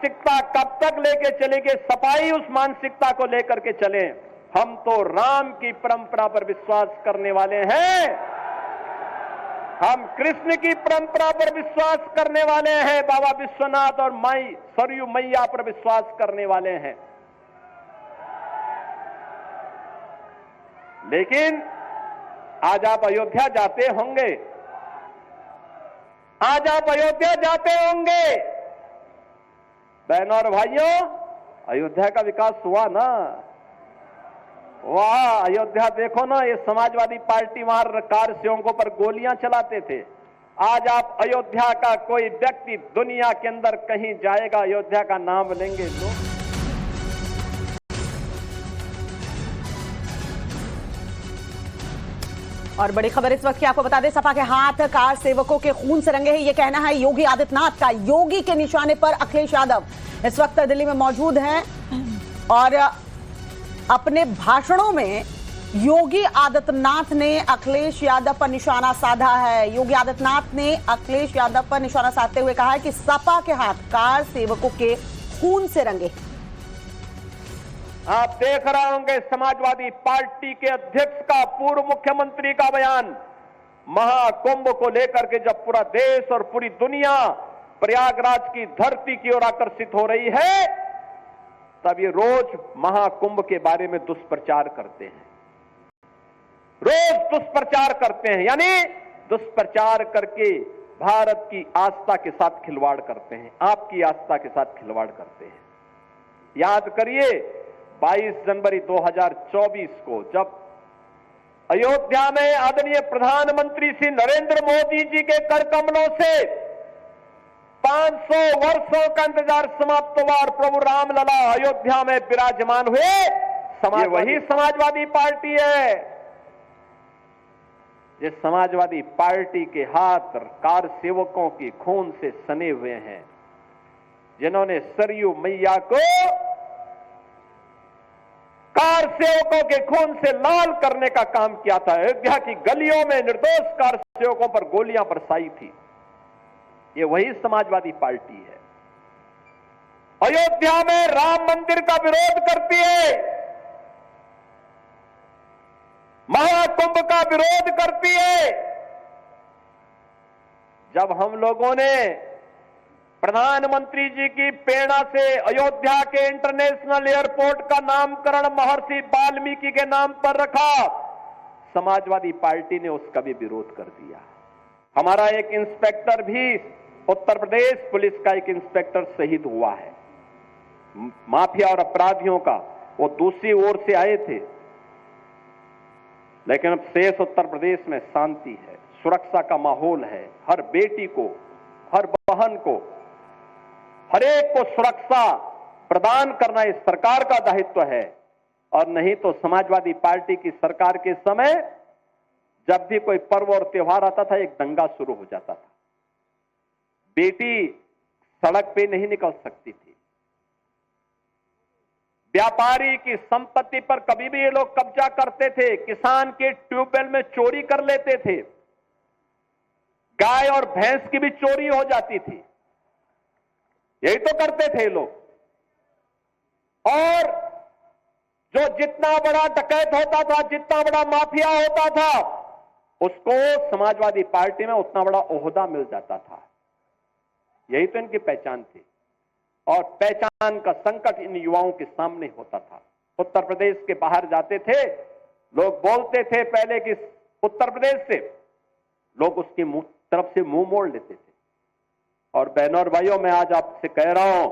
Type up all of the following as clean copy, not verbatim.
मानसिकता कब तक लेके चलेंगे? सपाई उस मानसिकता को लेकर के चले। हम तो राम की परंपरा पर विश्वास करने वाले हैं, हम कृष्ण की परंपरा पर विश्वास करने वाले हैं, बाबा विश्वनाथ और माई सरयू मैया पर विश्वास करने वाले हैं। लेकिन आज आप अयोध्या जाते होंगे, आज आप अयोध्या जाते होंगे, बहनों और भाइयों, अयोध्या का विकास हुआ ना? वाह, अयोध्या देखो ना, ये समाजवादी पार्टी वहां कार सेवकों पर गोलियां चलाते थे। आज आप अयोध्या का कोई व्यक्ति दुनिया के अंदर कहीं जाएगा, अयोध्या का नाम लेंगे लोग। और बड़ी खबर इस वक्त की आपको बता दें, सपा के हाथ कार सेवकों के खून से रंगे हैं, ये कहना है योगी आदित्यनाथ का। योगी के निशाने पर अखिलेश यादव इस वक्त दिल्ली में मौजूद हैं और अपने भाषणों में योगी आदित्यनाथ ने अखिलेश यादव पर निशाना साधा है। योगी आदित्यनाथ ने अखिलेश यादव पर निशाना साधते हुए कहा है कि सपा के हाथ कार सेवकों के खून से रंगे। आप देख रहे होंगे समाजवादी पार्टी के अध्यक्ष का, पूर्व मुख्यमंत्री का बयान महाकुंभ को लेकर के, जब पूरा देश और पूरी दुनिया प्रयागराज की धरती की ओर आकर्षित हो रही है, तब ये रोज महाकुंभ के बारे में दुष्प्रचार करते हैं, रोज दुष्प्रचार करते हैं, यानी दुष्प्रचार करके भारत की आस्था के साथ खिलवाड़ करते हैं, आपकी आस्था के साथ खिलवाड़ करते हैं। याद करिए 22 जनवरी 2024 को जब अयोध्या में आदरणीय प्रधानमंत्री श्री नरेंद्र मोदी जी के कर कमलों से 500 वर्षों का इंतजार समाप्त हुआ और प्रभु रामलला अयोध्या में विराजमान हुए, ये वही समाजवादी पार्टी है। ये समाजवादी पार्टी के हाथ कार सेवकों की खून से सने हुए हैं, जिन्होंने सरयू मैया को कार सेवकों के खून से लाल करने का काम किया था। अयोध्या की गलियों में निर्दोष कार सेवकों पर गोलियां बरसाई थी। ये वही समाजवादी पार्टी है। अयोध्या में राम मंदिर का विरोध करती है, महाकुंभ का विरोध करती है। जब हम लोगों ने प्रधानमंत्री जी की प्रेरणा से अयोध्या के इंटरनेशनल एयरपोर्ट का नामकरण महर्षि वाल्मीकि के नाम पर रखा, समाजवादी पार्टी ने उसका भी विरोध कर दिया। हमारा एक इंस्पेक्टर भी, उत्तर प्रदेश पुलिस का एक इंस्पेक्टर शहीद हुआ है, माफिया और अपराधियों का। वो दूसरी ओर से आए थे, लेकिन अब शेष उत्तर प्रदेश में शांति है, सुरक्षा का माहौल है। हर बेटी को, हर बहन को, हर एक को सुरक्षा प्रदान करना इस सरकार का दायित्व है। और नहीं तो समाजवादी पार्टी की सरकार के समय जब भी कोई पर्व और त्योहार आता था, एक दंगा शुरू हो जाता था। बेटी सड़क पे नहीं निकल सकती थी, व्यापारी की संपत्ति पर कभी भी ये लोग कब्जा करते थे, किसान के ट्यूबवेल में चोरी कर लेते थे, गाय और भैंस की भी चोरी हो जाती थी। यही तो करते थे लोग। और जो जितना बड़ा डकैत होता था, जितना बड़ा माफिया होता था, उसको समाजवादी पार्टी में उतना बड़ा ओहदा मिल जाता था। यही तो इनकी पहचान थी। और पहचान का संकट इन युवाओं के सामने होता था। उत्तर प्रदेश के बाहर जाते थे, लोग बोलते थे पहले कि उत्तर प्रदेश से, लोग उसकी तरफ से मुंह मोड़ लेते थे। और बहनों और भाइयों, मैं आज आपसे कह रहा हूं,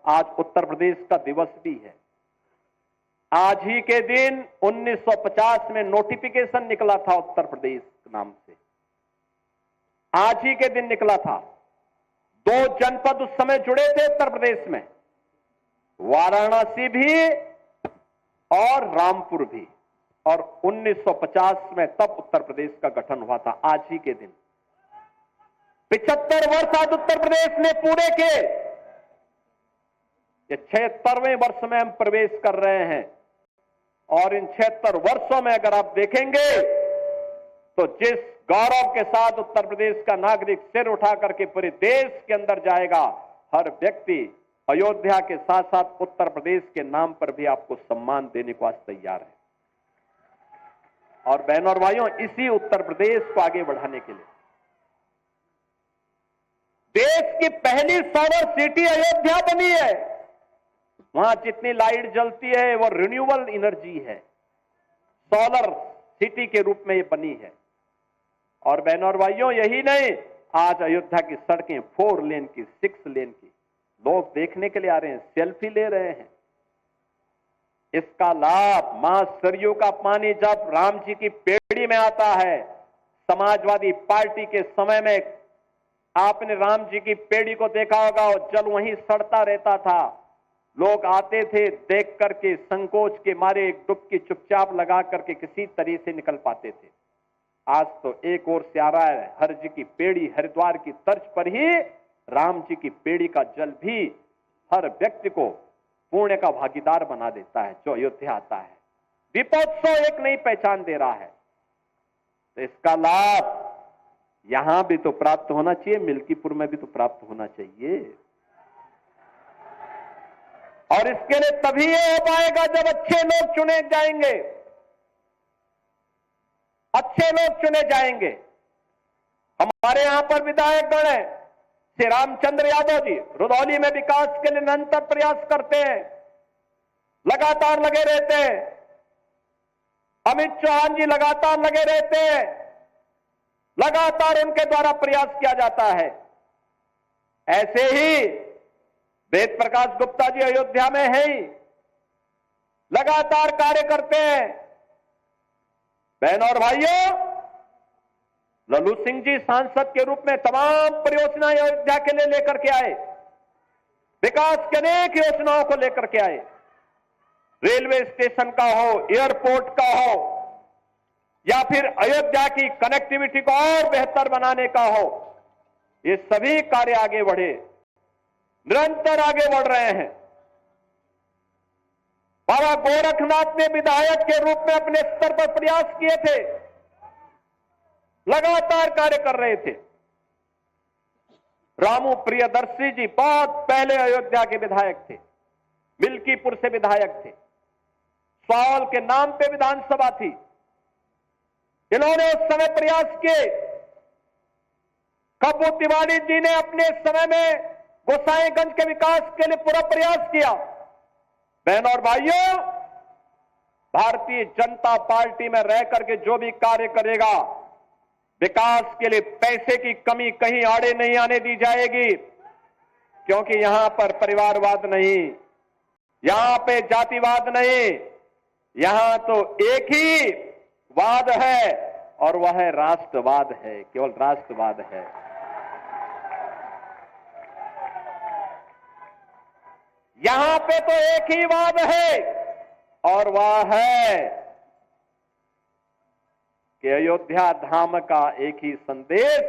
आज उत्तर प्रदेश का दिवस भी है। आज ही के दिन 1950 में नोटिफिकेशन निकला था उत्तर प्रदेश नाम से, आज ही के दिन निकला था। 2 जनपद उस समय जुड़े थे उत्तर प्रदेश में, वाराणसी भी और रामपुर भी। और 1950 में तब उत्तर प्रदेश का गठन हुआ था, आज ही के दिन। 75 वर्ष आज उत्तर प्रदेश ने पूरे के। ये 76वें वर्ष में हम प्रवेश कर रहे हैं। और इन 76 वर्षों में अगर आप देखेंगे तो जिस गौरव के साथ उत्तर प्रदेश का नागरिक सिर उठा करके पूरे देश के अंदर जाएगा, हर व्यक्ति अयोध्या के साथ साथ उत्तर प्रदेश के नाम पर भी आपको सम्मान देने को आज तैयार है। और बहनों और भाइयों, इसी उत्तर प्रदेश को आगे बढ़ाने के लिए देश की पहली सोलर सिटी अयोध्या बनी है। वहां जितनी लाइट जलती है वो रिन्यूएबल एनर्जी है, सोलर सिटी के रूप में ये बनी है। और बहनों और भाइयों, यही नहीं, आज अयोध्या की सड़कें 4 लेन की, 6 लेन की, लोग देखने के लिए आ रहे हैं, सेल्फी ले रहे हैं। इसका लाभ मां सरयू का पानी जब राम जी की पेड़ी में आता है, समाजवादी पार्टी के समय में आपने राम जी की पेड़ी को देखा होगा, और जल वहीं सड़ता रहता था। लोग आते थे, देख करके संकोच के मारे एक डुबकी चुपचाप लगा करके किसी तरह से निकल पाते थे। आज तो एक ओर से आ रहा है, हर जी की पेड़ी हरिद्वार की तर्ज पर ही राम जी की पेड़ी का जल भी हर व्यक्ति को पुण्य का भागीदार बना देता है जो अयोध्या आता है। दीपोत्सव एक नई पहचान दे रहा है, तो इसका लाभ यहां भी तो प्राप्त होना चाहिए, मिल्कीपुर में भी तो प्राप्त होना चाहिए। और इसके लिए तभी ये हो पाएगा जब अच्छे लोग चुने जाएंगे, अच्छे लोग चुने जाएंगे। हमारे यहां पर विधायकगण है, श्री रामचंद्र यादव जी रुधौली में विकास के लिए निरंतर प्रयास करते हैं, लगातार लगे रहते हैं। अमित चौहान जी लगातार लगे रहते हैं, लगातार उनके द्वारा प्रयास किया जाता है। ऐसे ही वेद प्रकाश गुप्ता जी अयोध्या में है ही, लगातार कार्य करते हैं। बहनों और भाइयों, लल्लू सिंह जी सांसद के रूप में तमाम परियोजनाएं अयोध्या के लिए लेकर के आए, विकास की अनेक योजनाओं को लेकर के आए। रेलवे स्टेशन का हो, एयरपोर्ट का हो, या फिर अयोध्या की कनेक्टिविटी को और बेहतर बनाने का हो, ये सभी कार्य आगे बढ़े, निरंतर आगे बढ़ रहे हैं। बाबा गोरखनाथ ने विधायक के रूप में अपने स्तर पर प्रयास किए थे, लगातार कार्य कर रहे थे। रामू प्रियदर्शी जी बहुत पहले अयोध्या के विधायक थे, मिल्कीपुर से विधायक थे, स्वावल के नाम पे विधानसभा थी। इन्होंने उस समय प्रयास किए। कब्बू तिवारी जी ने अपने समय में गोसाईगंज के विकास के लिए पूरा प्रयास किया। बहनों और भाइयों, भारतीय जनता पार्टी में रह करके जो भी कार्य करेगा, विकास के लिए पैसे की कमी कहीं आड़े नहीं आने दी जाएगी, क्योंकि यहां पर परिवारवाद नहीं, यहां पे जातिवाद नहीं, यहां तो एक ही वाद है और वह है राष्ट्रवाद है, केवल राष्ट्रवाद है। यहां पे तो एक ही वाद है और वह है कि अयोध्या धाम का एक ही संदेश,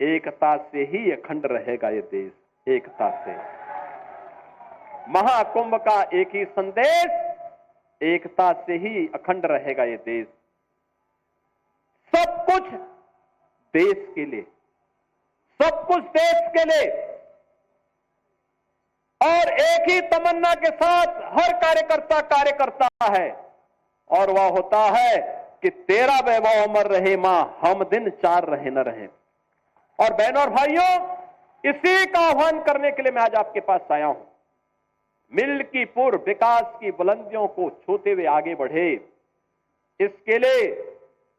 एकता से ही अखंड रहेगा ये देश, एकता से। महाकुंभ का एक ही संदेश, एकता से ही अखंड रहेगा ये देश। सब कुछ देश के लिए, सब कुछ देश के लिए, और एक ही तमन्ना के साथ हर कार्यकर्ता कार्य करता है, और वह होता है कि तेरा वैभव अमर रहे मां, हम दिन 4 रहे न रहे। और बहनों और भाइयों, इसी का आह्वान करने के लिए मैं आज आपके पास आया हूं। मिल्कीपुर विकास की बुलंदियों को छूते हुए आगे बढ़े, इसके लिए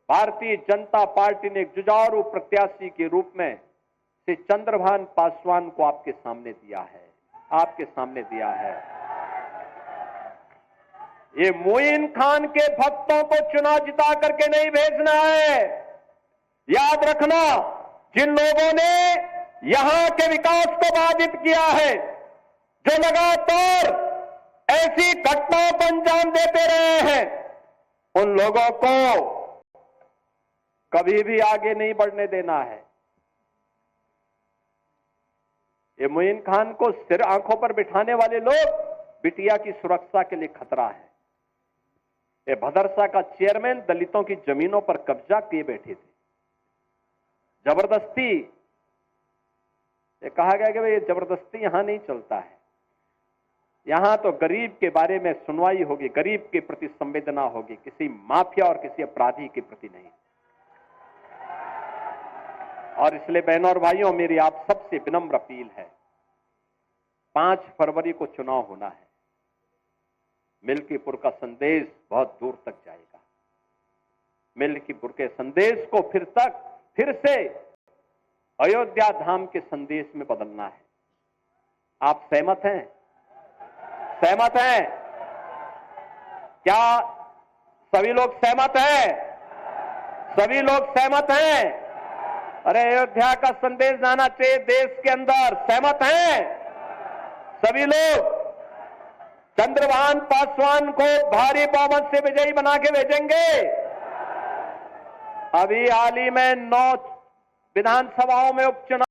भारतीय जनता पार्टी ने एक जुझारू प्रत्याशी के रूप में श्री चंद्रभान पासवान को आपके सामने दिया है, आपके सामने दिया है। ये मोइन खान के भक्तों को चुनाव जिता करके नहीं भेजना है। याद रखना, जिन लोगों ने यहां के विकास को बाधित किया है, जो लगातार ऐसी घटनाओं को अंजाम देते रहे हैं, उन लोगों को कभी भी आगे नहीं बढ़ने देना है। ये मोइन खान को सिर आंखों पर बिठाने वाले लोग बिटिया की सुरक्षा के लिए खतरा है। ये भदरसा का चेयरमैन दलितों की जमीनों पर कब्जा किए बैठे थे, जबरदस्ती ये कहा गया कि भाई ये जबरदस्ती यहां नहीं चलता है, यहां तो गरीब के बारे में सुनवाई होगी, गरीब के प्रति संवेदना होगी, किसी माफिया और किसी अपराधी के प्रति नहीं। और इसलिए बहनों और भाइयों, मेरी आप सबसे विनम्र अपील है, 5 फरवरी को चुनाव होना है। मिल्कीपुर का संदेश बहुत दूर तक जाएगा। मिल्कीपुर के संदेश को फिर से अयोध्या धाम के संदेश में बदलना है। आप सहमत हैं? सहमत हैं? क्या सभी लोग सहमत हैं? सभी लोग सहमत हैं? अरे अयोध्या का संदेश जाना चाहिए देश के अंदर। सहमत हैं सभी लोग? चंद्रभान पासवान को भारी बहुमत से विजयी बना के भेजेंगे। अभी हाल ही में 9 विधानसभाओं में उपचुनाव